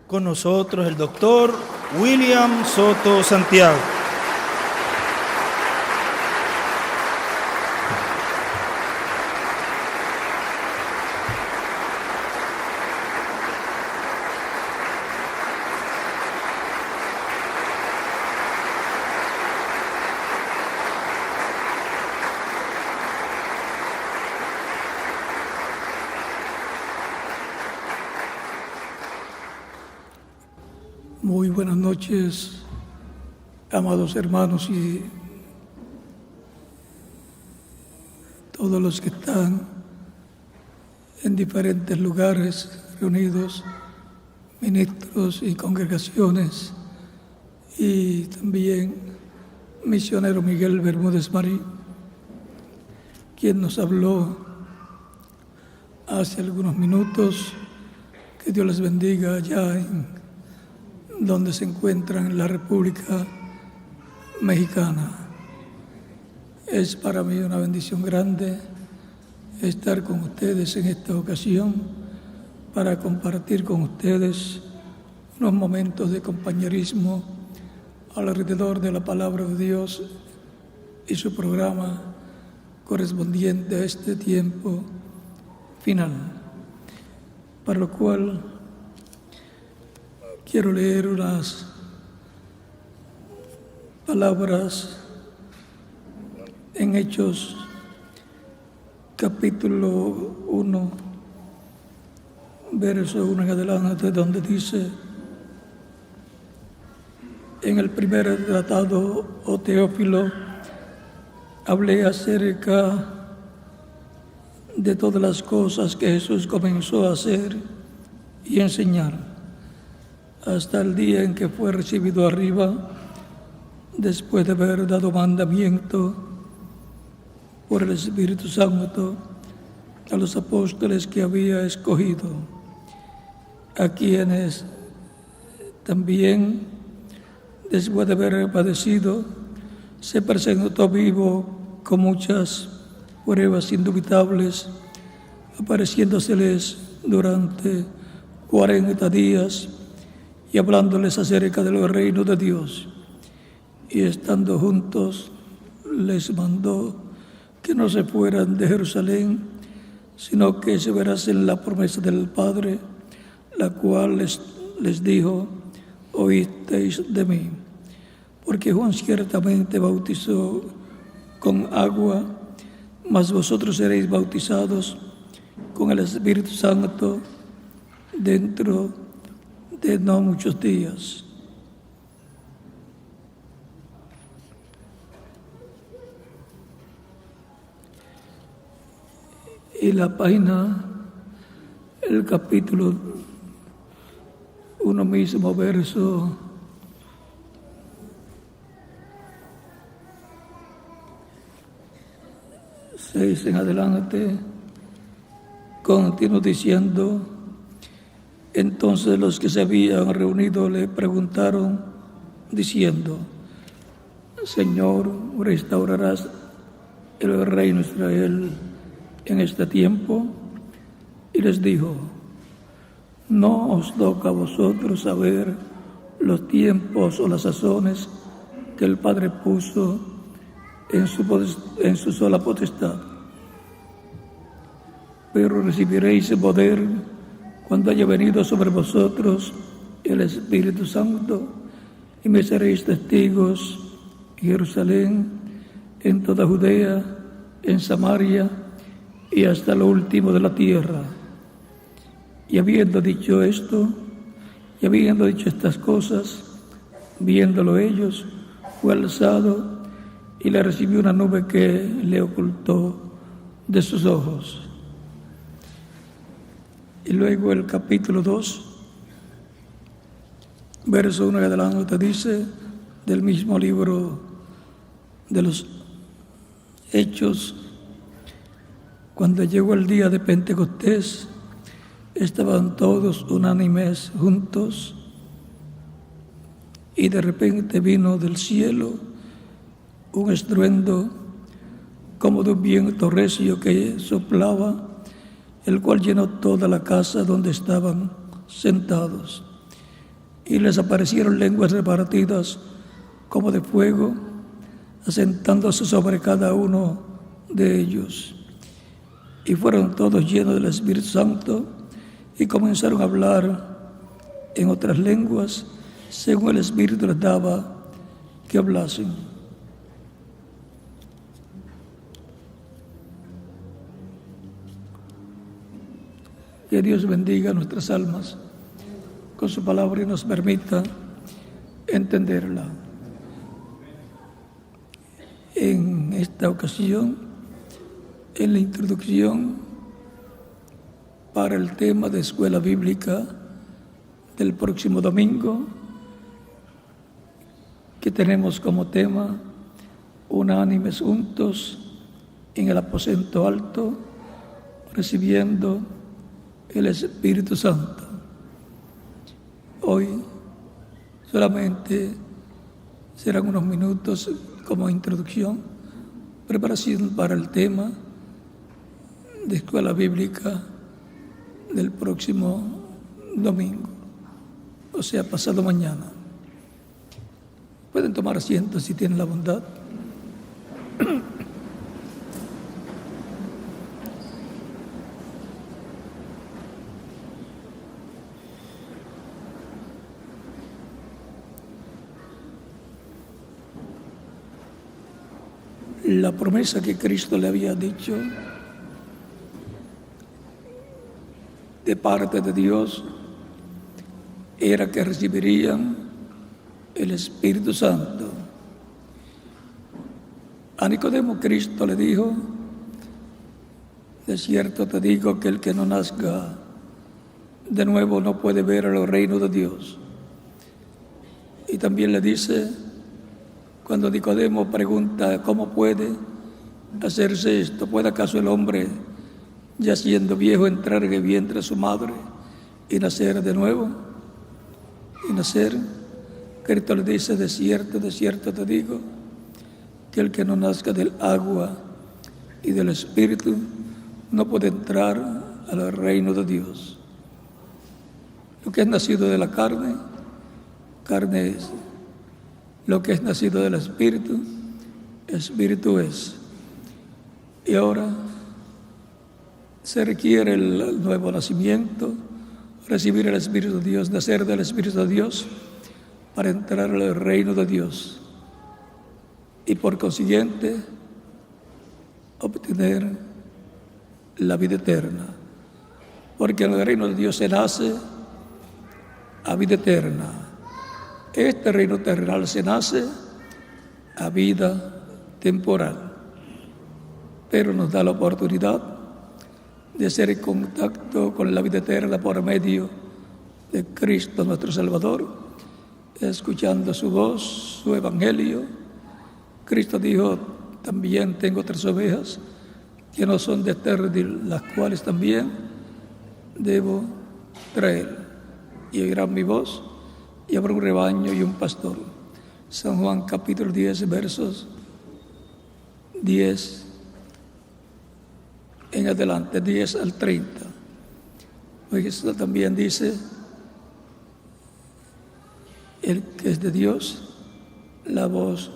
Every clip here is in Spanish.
Con nosotros el doctor William Soto Santiago. Muy buenas noches, amados hermanos y todos los que están en diferentes lugares reunidos, ministros y congregaciones, y también misionero Miguel Bermúdez Marí, quien nos habló hace algunos minutos. Que Dios les bendiga allá en donde se encuentran en la República Mexicana. Es para mí una bendición grande estar con ustedes en esta ocasión para compartir con ustedes unos momentos de compañerismo alrededor de la palabra de Dios y su programa correspondiente a este tiempo final, para lo cual quiero leer unas palabras en Hechos, capítulo 1, verso 1 en adelante, donde dice: en el primer tratado, oh Teófilo, hablé acerca de todas las cosas que Jesús comenzó a hacer y enseñar, hasta el día en que fue recibido arriba, después de haber dado mandamiento por el Espíritu Santo a los apóstoles que había escogido, a quienes también, después de haber padecido, se presentó vivo con muchas pruebas indubitables, apareciéndoseles durante 40 días y hablándoles acerca del reino de Dios. Y estando juntos, les mandó que no se fueran de Jerusalén, sino que se esperasen la promesa del Padre, la cual les dijo: oísteis de mí. Porque Juan ciertamente bautizó con agua, mas vosotros seréis bautizados con el Espíritu Santo dentro de no muchos días. Y la página, el capítulo 1 mismo, verso 6 en adelante, continúa diciendo: entonces los que se habían reunido le preguntaron, diciendo: Señor, ¿restaurarás el reino de Israel en este tiempo? Y les dijo: no os toca a vosotros saber los tiempos o las sazones que el Padre puso en su sola potestad, pero recibiréis poder cuando haya venido sobre vosotros el Espíritu Santo, y me seréis testigos en Jerusalén, en toda Judea, en Samaria y hasta lo último de la tierra. Y habiendo dicho esto, y habiendo dicho estas cosas, viéndolo ellos, fue alzado y le recibió una nube que le ocultó de sus ojos. Y luego el capítulo 2, verso 1 en adelante, dice, del mismo libro de los Hechos: cuando llegó el día de Pentecostés, estaban todos unánimes juntos, y de repente vino del cielo un estruendo como de un viento recio que soplaba, el cual llenó toda la casa donde estaban sentados. y les aparecieron lenguas repartidas como de fuego, asentándose sobre cada uno de ellos. Y fueron todos llenos del Espíritu Santo y comenzaron a hablar en otras lenguas, según el Espíritu les daba que hablasen. Que Dios bendiga nuestras almas con su palabra y nos permita entenderla. En esta ocasión, en la introducción para el tema de escuela bíblica del próximo domingo, que tenemos como tema unánimes juntos en el aposento alto, recibiendo el Espíritu Santo. Hoy solamente serán unos minutos como introducción, preparación para el tema de escuela bíblica del próximo domingo, o sea, pasado mañana. Pueden tomar asiento si tienen la bondad. La promesa que Cristo le había dicho de parte de Dios era que recibirían el Espíritu Santo. A Nicodemo Cristo le dijo: de cierto te digo que el que no nazca de nuevo no puede ver el reino de Dios. Y también le dice, cuando Nicodemo pregunta cómo puede hacerse esto, ¿puede acaso el hombre, ya siendo viejo, entrar en el vientre de su madre y nacer de nuevo? Y nacer, Cristo le dice: de cierto te digo, que el que no nazca del agua y del Espíritu no puede entrar al reino de Dios. Lo que es nacido de la carne, carne es. Lo que es nacido del Espíritu, Espíritu es. Y ahora se requiere el nuevo nacimiento, recibir el Espíritu de Dios, nacer del Espíritu de Dios para entrar al reino de Dios y por consiguiente obtener la vida eterna. Porque en el reino de Dios se nace a vida eterna. Este reino terrenal se nace a vida temporal, pero nos da la oportunidad de ser en contacto con la vida eterna por medio de Cristo nuestro Salvador, escuchando su voz, su evangelio. Cristo dijo: también tengo otras ovejas que no son de este redil, las cuales también debo traer, y oirán mi voz, y habrá un rebaño y un pastor. San Juan capítulo 10, versos 10 en adelante, 10 al 30. Pues esto también dice: el que es de Dios, la voz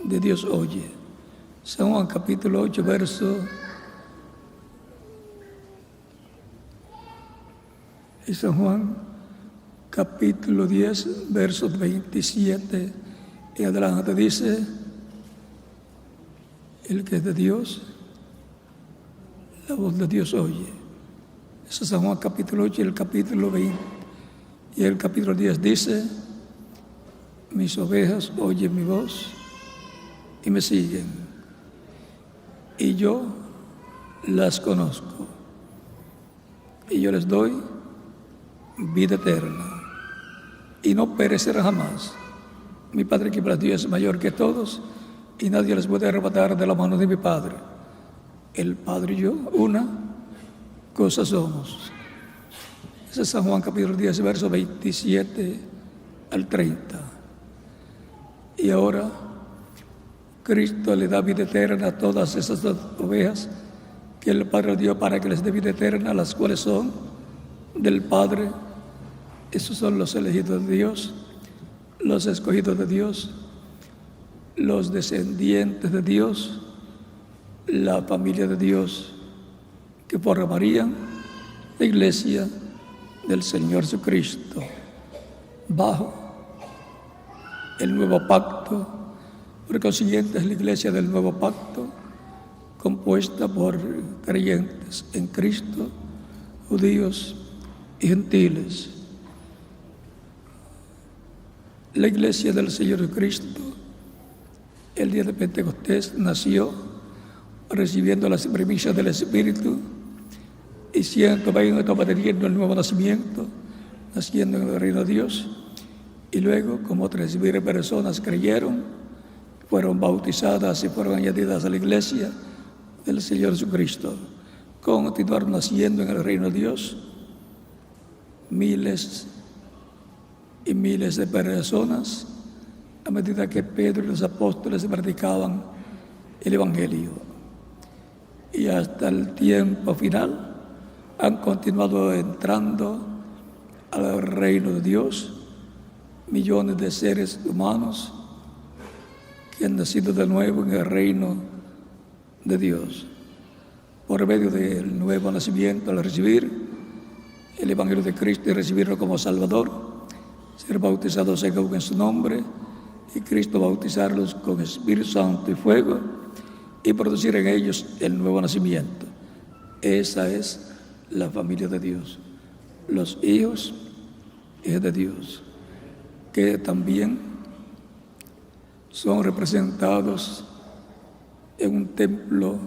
de Dios oye. San Juan capítulo 8, verso y San Juan capítulo 10, versos 27 en adelante dice: el que es de Dios, la voz de Dios oye. Eso es San Juan capítulo 8 y el capítulo 20. Y el capítulo 10 dice: mis ovejas oyen mi voz y me siguen, y yo las conozco, y yo les doy vida eterna, y no perecerán jamás. Mi Padre que para Dios es mayor que todos, y nadie les puede arrebatar de la mano de mi Padre. El Padre y yo, una cosa somos. Ese es San Juan capítulo 10, verso 27 al 30. Y ahora Cristo le da vida eterna a todas esas ovejas que el Padre dio para que les dé vida eterna, las cuales son del Padre Esos son los elegidos de Dios, los escogidos de Dios, los descendientes de Dios, la familia de Dios que formarían la iglesia del Señor Jesucristo bajo el nuevo pacto. Por consiguiente es la iglesia del nuevo pacto, compuesta por creyentes en Cristo, judíos y gentiles. La iglesia del Señor Jesucristo, el día de Pentecostés, nació recibiendo las primicias del Espíritu y siendo teniendo el nuevo nacimiento, naciendo en el reino de Dios. Y luego, como 3,000 personas creyeron, fueron bautizadas y fueron añadidas a la iglesia del Señor Jesucristo. Continuaron naciendo en el reino de Dios miles y miles de personas a medida que Pedro y los apóstoles predicaban el Evangelio. Y hasta el tiempo final han continuado entrando al reino de Dios millones de seres humanos que han nacido de nuevo en el reino de Dios. Por medio del nuevo nacimiento, al recibir el Evangelio de Cristo y recibirlo como Salvador, ser bautizados en su nombre, y Cristo bautizarlos con Espíritu Santo y fuego, y producir en ellos el nuevo nacimiento. Esa es la familia de Dios, los hijos de Dios, que también son representados en un templo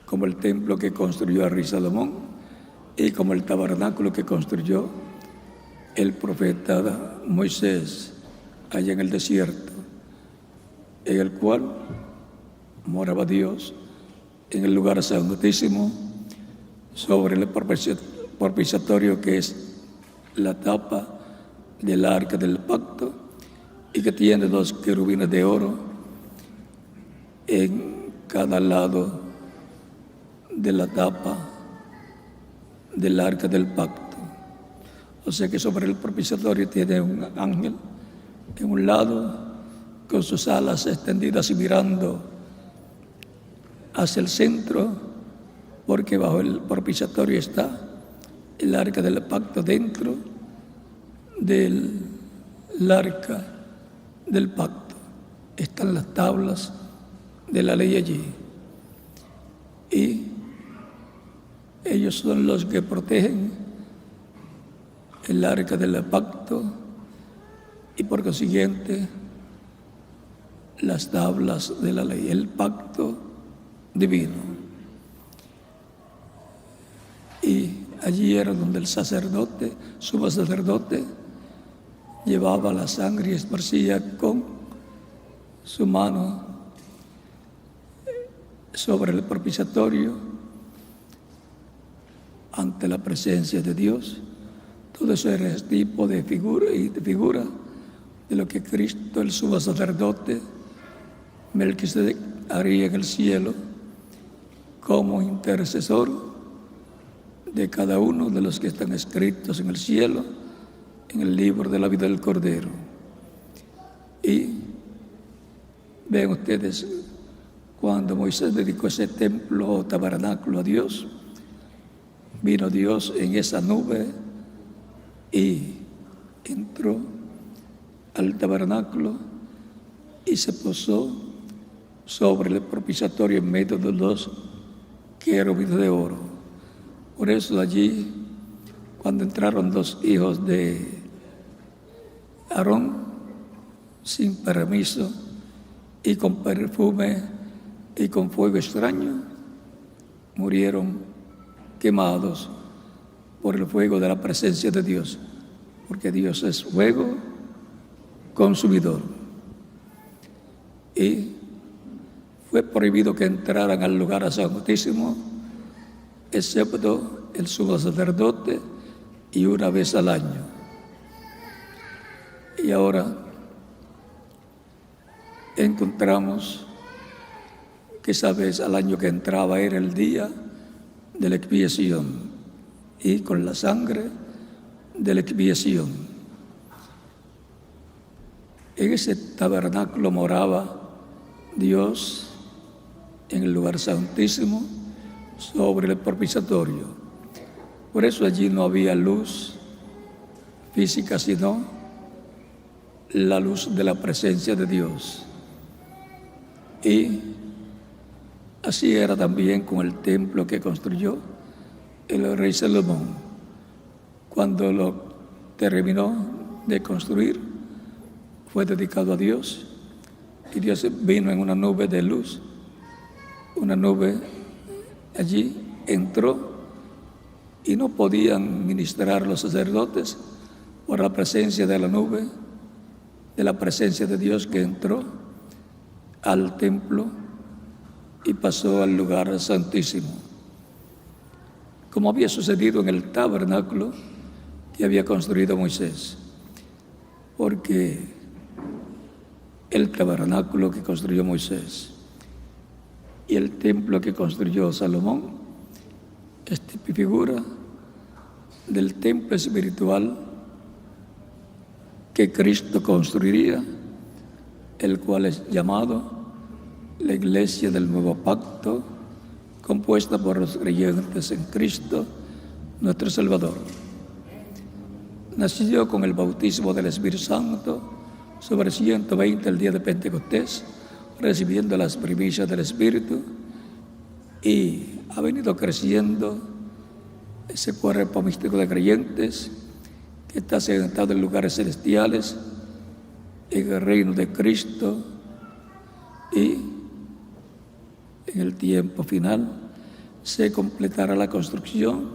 como el templo que construyó el rey Salomón y como el tabernáculo que construyó el profeta Moisés allá en el desierto, en el cual moraba Dios en el lugar santísimo sobre el propiciatorio, que es la tapa del arca del pacto y que tiene 2 querubines de oro en cada lado de la tapa del arca del pacto. O sea que sobre el propiciatorio tiene un ángel en un lado con sus alas extendidas y mirando hacia el centro, porque bajo el propiciatorio está el arca del pacto. Dentro del arca del pacto están las tablas de la ley allí, y ellos son los que protegen el arca del pacto y por consiguiente las tablas de la ley, el pacto divino. Y allí era donde el sacerdote, sumo sacerdote, llevaba la sangre y esparcía con su mano sobre el propiciatorio ante la presencia de Dios. Todo eso era el tipo de figura de lo que Cristo, el sumo sacerdote Melquisedec, haría en el cielo como intercesor de cada uno de los que están escritos en el cielo, en el libro de la vida del Cordero. Y ven ustedes, cuando Moisés dedicó ese templo o tabernáculo a Dios, vino Dios en esa nube y entró al tabernáculo y se posó sobre el propiciatorio en medio de los querubines de oro. Por eso allí, cuando entraron 2 hijos de Aarón sin permiso y con perfume y con fuego extraño, murieron quemados por el fuego de la presencia de Dios, porque Dios es fuego consumidor. Y fue prohibido que entraran al lugar santísimo, excepto el sumo sacerdote y una vez al año. Y ahora encontramos que esa vez al año que entraba era el día de la expiación, y con la sangre de la expiación. En ese tabernáculo moraba Dios en el lugar santísimo sobre el propiciatorio. Por eso allí no había luz física, sino la luz de la presencia de Dios. Y así era también con el templo que construyó el rey Salomón. Cuando lo terminó de construir, fue dedicado a Dios, y Dios vino en una nube de luz, una nube allí entró, y no podían ministrar los sacerdotes por la presencia de la nube, de la presencia de Dios que entró al templo y pasó al lugar santísimo, como había sucedido en el tabernáculo que había construido Moisés, porque el tabernáculo que construyó Moisés y el templo que construyó Salomón es figura del templo espiritual que Cristo construiría, el cual es llamado la Iglesia del Nuevo Pacto, compuesta por los creyentes en Cristo, nuestro Salvador. Nació con el bautismo del Espíritu Santo sobre 120 el día de Pentecostés, recibiendo las primicias del Espíritu, y ha venido creciendo ese cuerpo místico de creyentes que está sentado en lugares celestiales, en el reino de Cristo, y en el tiempo final se completará la construcción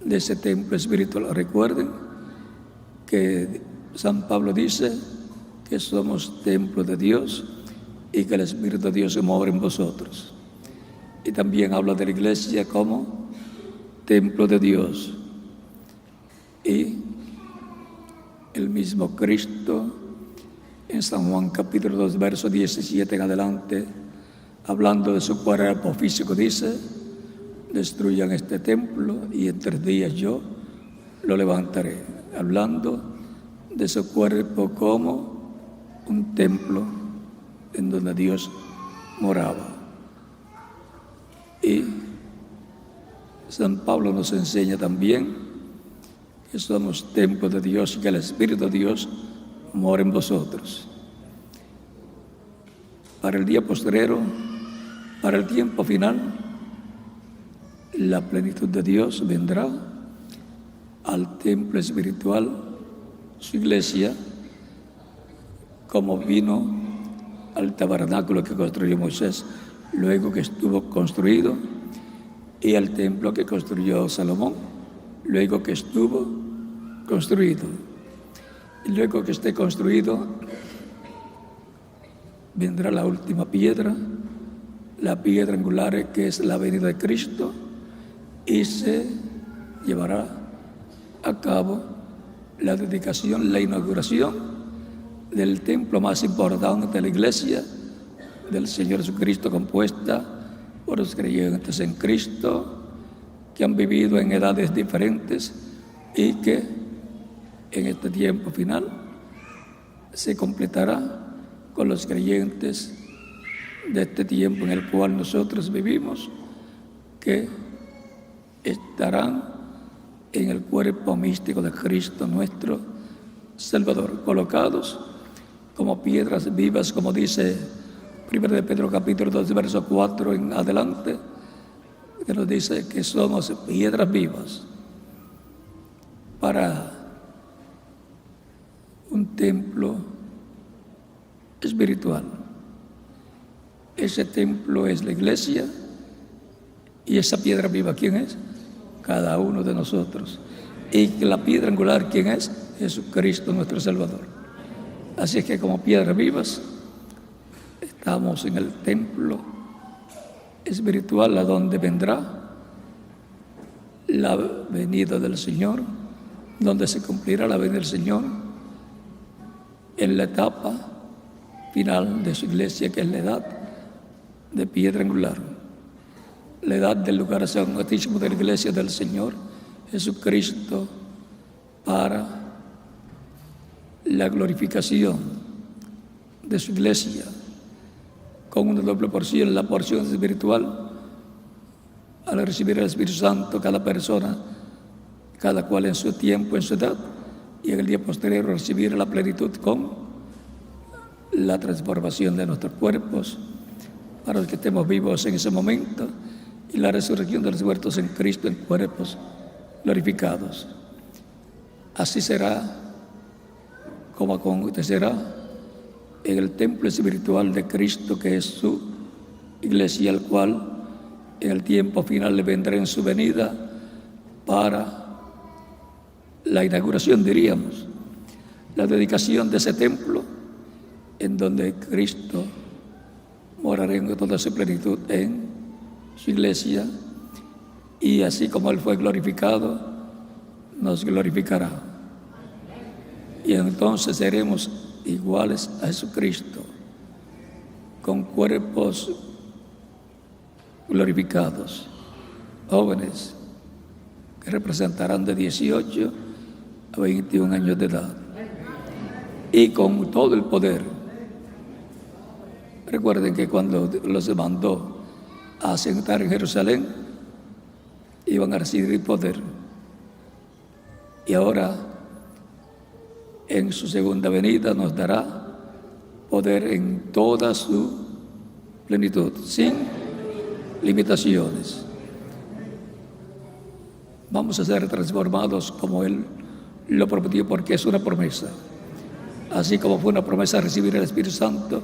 de ese templo espiritual. Recuerden que San Pablo dice que somos templo de Dios y que el Espíritu de Dios se mueve en vosotros. Y también habla de la iglesia como templo de Dios. Y el mismo Cristo en San Juan capítulo 2, verso 17 en adelante, hablando de su cuerpo físico, dice: destruyan este templo y en 3 días yo lo levantaré. Hablando de su cuerpo como un templo en donde Dios moraba. Y San Pablo nos enseña también que somos templo de Dios y que el Espíritu de Dios mora en vosotros. Para el día postrero, para el tiempo final, la plenitud de Dios vendrá al templo espiritual, su iglesia, como vino al tabernáculo que construyó Moisés luego que estuvo construido, y al templo que construyó Salomón luego que estuvo construido. Y luego que esté construido, vendrá la última piedra, la piedra angular, que es la venida de Cristo, y se llevará a cabo la dedicación, la inauguración del templo más importante de la iglesia del Señor Jesucristo, compuesta por los creyentes en Cristo que han vivido en edades diferentes y que en este tiempo final se completará con los creyentes de este tiempo en el cual nosotros vivimos, que estarán en el cuerpo místico de Cristo nuestro Salvador, colocados como piedras vivas, como dice 1 de Pedro capítulo 2, verso 4 en adelante, que nos dice que somos piedras vivas para un templo espiritual. Ese templo es la iglesia, y esa piedra viva, ¿quién es? Cada uno de nosotros. Y la piedra angular, ¿quién es? Jesucristo nuestro Salvador. Así es que como piedras vivas estamos en el templo espiritual, a donde vendrá la venida del Señor, donde se cumplirá la venida del Señor en la etapa final de su iglesia, que es la edad de piedra angular, la edad del lugar santísimo de la iglesia del Señor Jesucristo, para la glorificación de su iglesia, con una doble porción, la porción espiritual, al recibir el Espíritu Santo, cada persona, cada cual en su tiempo, en su edad, y en el día posterior recibir la plenitud con la transformación de nuestros cuerpos, para los que estemos vivos en ese momento, y la resurrección de los muertos en Cristo en cuerpos glorificados. Así será como acontecerá en el templo espiritual de Cristo, que es su iglesia, al cual en el tiempo final le vendrá en su venida para la inauguración, diríamos, la dedicación de ese templo en donde Cristo morará en toda su plenitud en su iglesia, y así como Él fue glorificado, nos glorificará. Y entonces seremos iguales a Jesucristo, con cuerpos glorificados, jóvenes que representarán de 18 a 21 años de edad, y con todo el poder. Recuerden que cuando los mandó a sentar en Jerusalén, iban a recibir poder, y ahora en su segunda venida nos dará poder en toda su plenitud, sin limitaciones. Vamos a ser transformados como Él lo prometió, porque es una promesa. Así como fue una promesa recibir el Espíritu Santo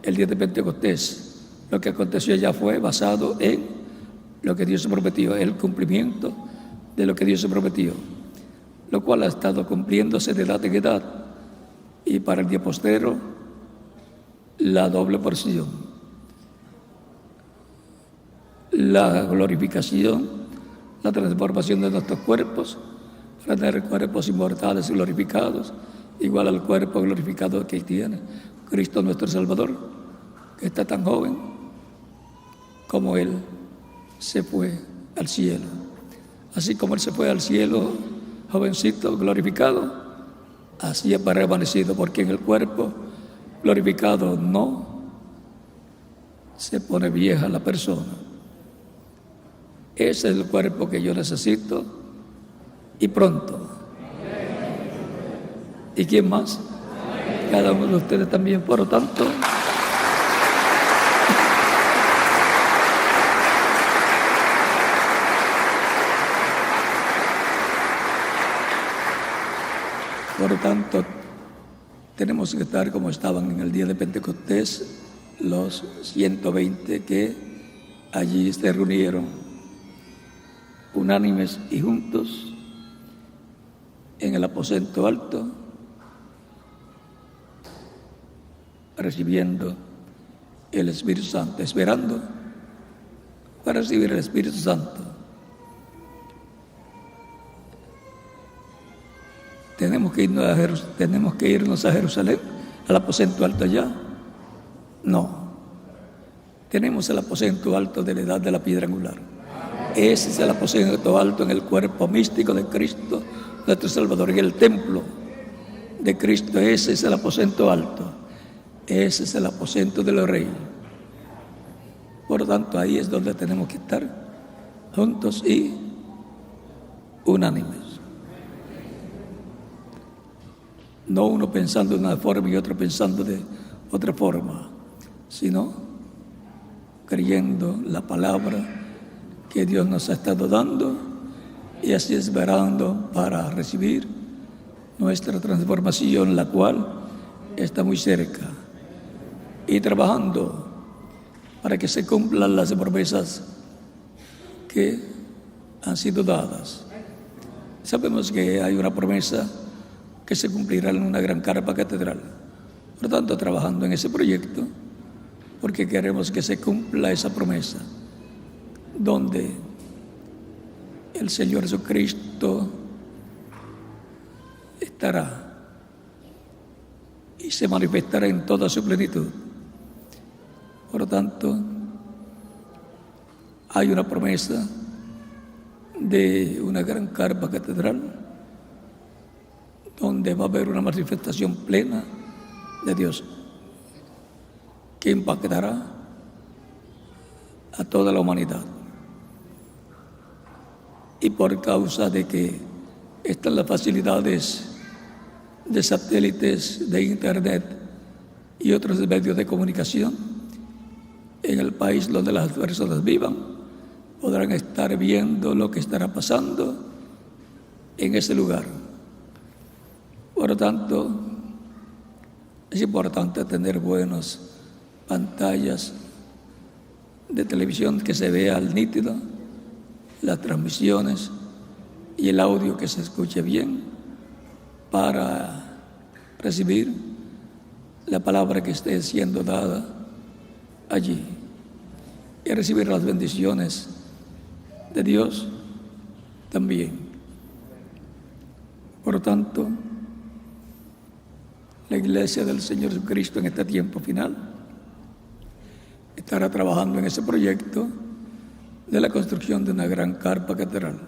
el día de Pentecostés, lo que aconteció ya fue basado en lo que Dios prometió, el cumplimiento de lo que Dios prometió, lo cual ha estado cumpliéndose de edad en edad, y para el día postero la doble porción, la glorificación, la transformación de nuestros cuerpos, para tener cuerpos inmortales y glorificados, igual al cuerpo glorificado que tiene Cristo nuestro Salvador, que está tan joven como Él se fue al cielo. Así como Él se fue al cielo, jovencito, glorificado, así ha permanecido, porque en el cuerpo glorificado no se pone vieja la persona. Ese es el cuerpo que yo necesito, y pronto. ¿Y quién más? Cada uno de ustedes también. Por lo tanto, tenemos que estar como estaban en el día de Pentecostés los 120 que allí se reunieron, unánimes y juntos en el aposento alto, recibiendo el Espíritu Santo, esperando para recibir el Espíritu Santo. ¿Tenemos que irnos a Jerusalén, al aposento alto allá? No. Tenemos el aposento alto de la edad de la piedra angular. Ese es el aposento alto en el cuerpo místico de Cristo, nuestro Salvador, y el templo de Cristo. Ese es el aposento alto. Ese es el aposento de los reyes. Por lo tanto, ahí es donde tenemos que estar juntos y unánimes. No uno pensando de una forma y otro pensando de otra forma, sino creyendo la palabra que Dios nos ha estado dando, y así esperando para recibir nuestra transformación, la cual está muy cerca, y trabajando para que se cumplan las promesas que han sido dadas. Sabemos que hay una promesa que se cumplirá en una gran carpa catedral. Por lo tanto, trabajando en ese proyecto, porque queremos que se cumpla esa promesa, donde el Señor Jesucristo estará y se manifestará en toda su plenitud. Por lo tanto, hay una promesa de una gran carpa catedral donde va a haber una manifestación plena de Dios que impactará a toda la humanidad. Y por causa de que están las facilidades de satélites, de internet y otros medios de comunicación, en el país donde las personas vivan, podrán estar viendo lo que estará pasando en ese lugar. Por lo tanto, es importante tener buenas pantallas de televisión que se vea al nítido, las transmisiones y el audio que se escuche bien para recibir la palabra que esté siendo dada allí y recibir las bendiciones de Dios también. Por lo tanto, la Iglesia del Señor Jesucristo en este tiempo final estará trabajando en ese proyecto de la construcción de una gran carpa catedral,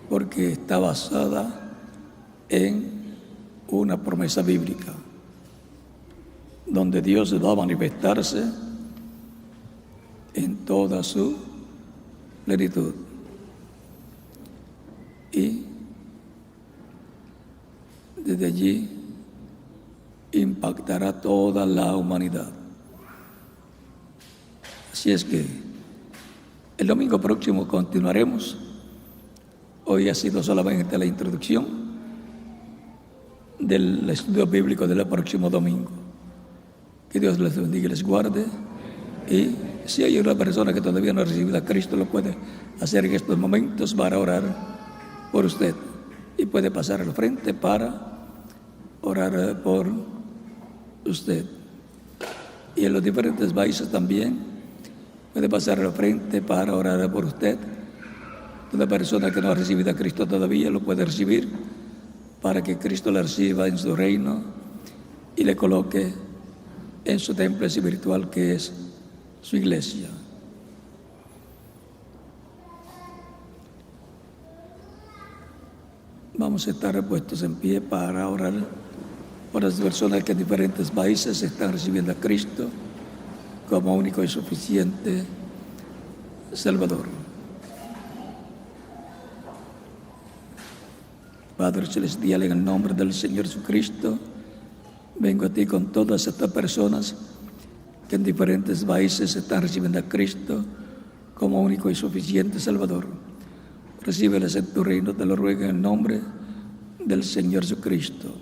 porque está basada en una promesa bíblica, donde Dios va a manifestarse en toda su plenitud. Y desde allí impactará toda la humanidad. Así es que el domingo próximo continuaremos. Hoy ha sido solamente la introducción del estudio bíblico del próximo domingo. Que Dios les bendiga y les guarde. Y si hay una persona que todavía no ha recibido a Cristo, lo puede hacer en estos momentos para orar por usted. Y puede pasar al frente para orar por usted. Y en los diferentes países también puede pasar al frente para orar por usted. Toda persona que no ha recibido a Cristo todavía lo puede recibir para que Cristo la reciba en su reino y le coloque en su templo espiritual que es su iglesia. Vamos a estar puestos en pie para orar por las personas que en diferentes países están recibiendo a Cristo como único y suficiente Salvador. Padre Celestial, en el nombre del Señor Jesucristo, vengo a ti con todas estas personas que en diferentes países están recibiendo a Cristo como único y suficiente Salvador. Recíbeles en tu reino, te lo ruego en el nombre del Señor Jesucristo.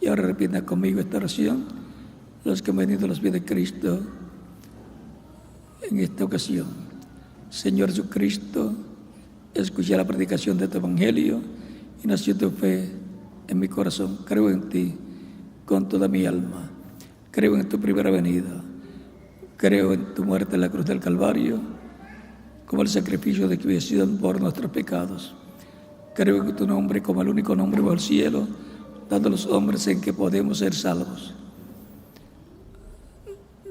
Y ahora repita conmigo esta oración, los que han venido a los pies de Cristo en esta ocasión. Señor Jesucristo, escuché la predicación de tu Evangelio y nació tu fe en mi corazón. Creo en ti con toda mi alma. Creo en tu primera venida. Creo en tu muerte en la cruz del Calvario como el sacrificio de expiación por nuestros pecados. Creo en tu nombre como el único nombre bajo el cielo, dando a los hombres en que podemos ser salvos.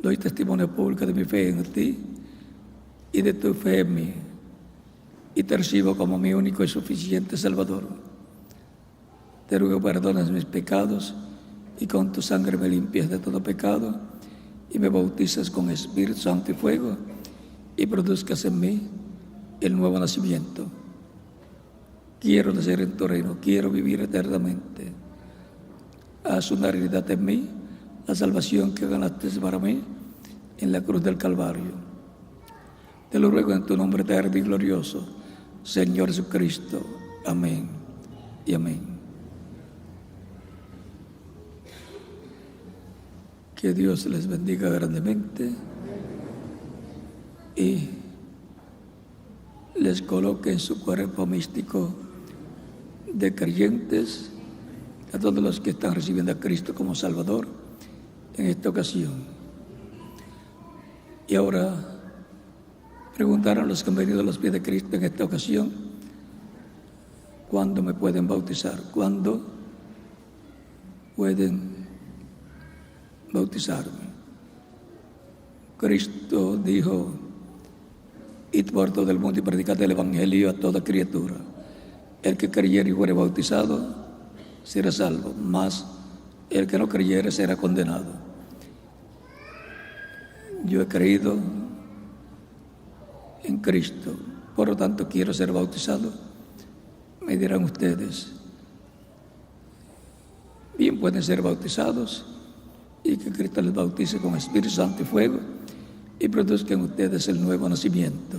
Doy testimonio público de mi fe en ti y de tu fe en mí, y te recibo como mi único y suficiente Salvador. Te ruego perdones mis pecados y con tu sangre me limpias de todo pecado y me bautizas con Espíritu Santo y fuego y produzcas en mí el nuevo nacimiento. Quiero nacer en tu reino, quiero vivir eternamente. Haz una realidad en mí la salvación que ganaste para mí en la cruz del Calvario. Te lo ruego en tu nombre eterno y glorioso, Señor Jesucristo. Amén y amén. Que Dios les bendiga grandemente y les coloque en su cuerpo místico de creyentes a todos los que están recibiendo a Cristo como Salvador en esta ocasión. Y ahora preguntaron a los que han venido a los pies de Cristo en esta ocasión, ¿cuándo me pueden bautizar? ¿Cuándo pueden bautizarme? Cristo dijo: id por todo el mundo y predicad el Evangelio a toda criatura. El que creyere y fuere bautizado será salvo, mas el que no creyere será condenado. Yo he creído en Cristo, por lo tanto quiero ser bautizado. Me dirán ustedes, bien pueden ser bautizados y que Cristo les bautice con Espíritu Santo y fuego y produzca en ustedes el nuevo nacimiento.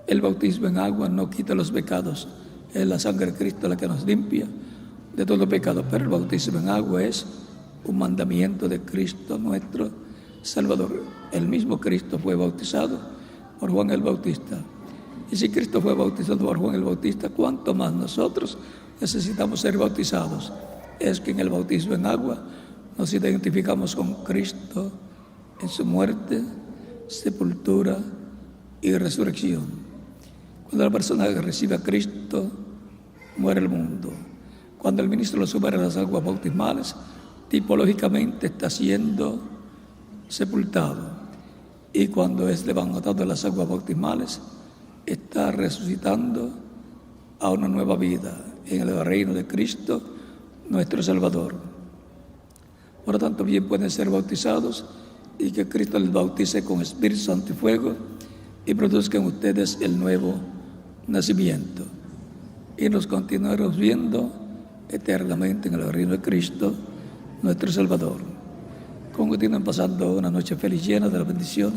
El bautismo en agua no quita los pecados, es la sangre de Cristo la que nos limpia de todo pecado, pero el bautismo en agua es un mandamiento de Cristo nuestro Salvador. El mismo Cristo fue bautizado por Juan el Bautista. Y si Cristo fue bautizado por Juan el Bautista, ¿cuánto más nosotros necesitamos ser bautizados? Es que en el bautismo en agua nos identificamos con Cristo en su muerte, sepultura y resurrección. Cuando la persona recibe a Cristo, muere el mundo. Cuando el ministro lo sube a las aguas bautismales, tipológicamente está siendo sepultado. Y cuando es levantado de las aguas bautismales, está resucitando a una nueva vida en el reino de Cristo, nuestro Salvador. Por lo tanto, bien pueden ser bautizados y que Cristo les bautice con Espíritu Santo y fuego y produzca en ustedes el nuevo nacimiento. Y nos continuaremos viendo eternamente en el reino de Cristo, nuestro Salvador. Continúen pasando una noche feliz llena de la bendición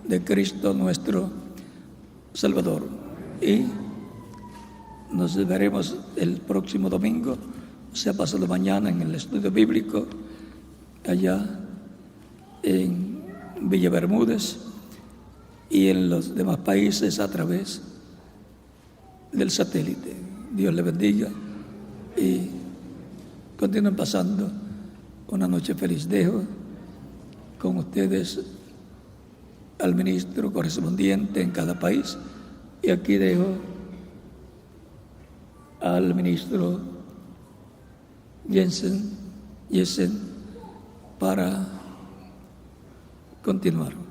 de Cristo, nuestro Salvador. Y nos veremos el próximo domingo, o sea, pasado mañana, en el estudio bíblico, allá en Villa Bermúdez y en los demás países a través del satélite. Dios le bendiga y continúen pasando una noche feliz. Dejo con ustedes al ministro correspondiente en cada país y aquí dejo al ministro Jensen para continuar.